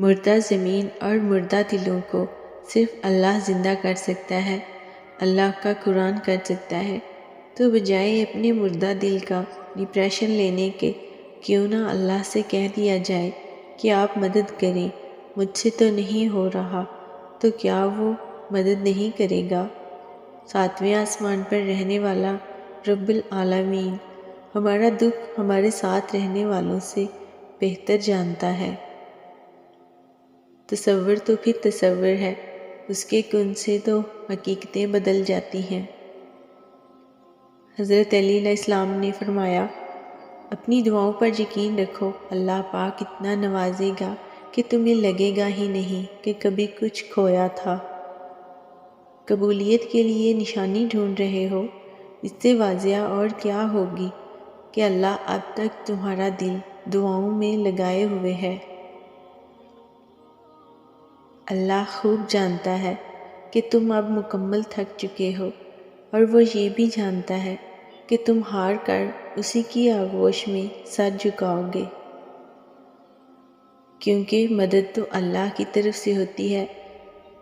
مردہ زمین اور مردہ دلوں کو صرف اللہ زندہ کر سکتا ہے، اللہ کا قرآن کر سکتا ہے۔ تو بجائے اپنے مردہ دل کا ڈپریشن لینے کے کیوں نہ اللہ سے کہہ دیا جائے کہ آپ مدد کریں، مجھ سے تو نہیں ہو رہا، تو کیا وہ مدد نہیں کرے گا؟ ساتویں آسمان پر رہنے والا رب العالمین ہمارا دکھ ہمارے ساتھ رہنے والوں سے بہتر جانتا ہے۔ تصور تو پھر تصور ہے، اس کے کن سے تو حقیقتیں بدل جاتی ہیں۔ حضرت علی علیہ السلام نے فرمایا، اپنی دعاؤں پر یقین رکھو، اللہ پاک اتنا نوازے گا کہ تمہیں لگے گا ہی نہیں کہ کبھی کچھ کھویا تھا۔ قبولیت کے لیے نشانی ڈھونڈ رہے ہو، اس سے واضح اور کیا ہوگی کہ اللہ اب تک تمہارا دل دعاؤں میں لگائے ہوئے ہے۔ اللہ خوب جانتا ہے کہ تم اب مکمل تھک چکے ہو، اور وہ یہ بھی جانتا ہے کہ تم ہار کر اسی کی آغوش میں سر جھکاؤ گے، کیونکہ مدد تو اللہ کی طرف سے ہوتی ہے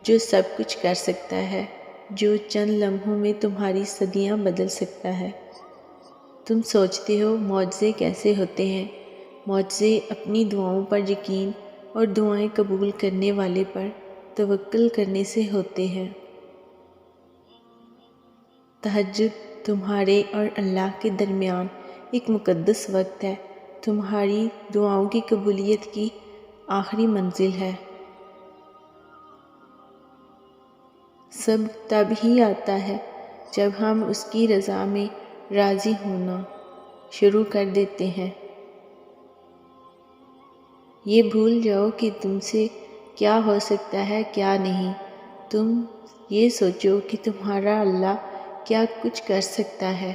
جو سب کچھ کر سکتا ہے، جو چند لمحوں میں تمہاری صدیاں بدل سکتا ہے۔ تم سوچتے ہو معجزے کیسے ہوتے ہیں؟ معجزے اپنی دعاؤں پر یقین اور دعائیں قبول کرنے والے پر توکل کرنے سے ہوتے ہیں۔ تہجد تمہارے اور اللہ کے درمیان ایک مقدس وقت ہے، تمہاری دعاؤں کی قبولیت کی آخری منزل ہے۔ سب تب ہی آتا ہے جب ہم اس کی رضا میں راضی ہونا شروع کر دیتے ہیں۔ یہ بھول جاؤ کہ تم سے کیا ہو سکتا ہے کیا نہیں، تم یہ سوچو کہ تمہارا اللہ کیا کچھ کر سکتا ہے۔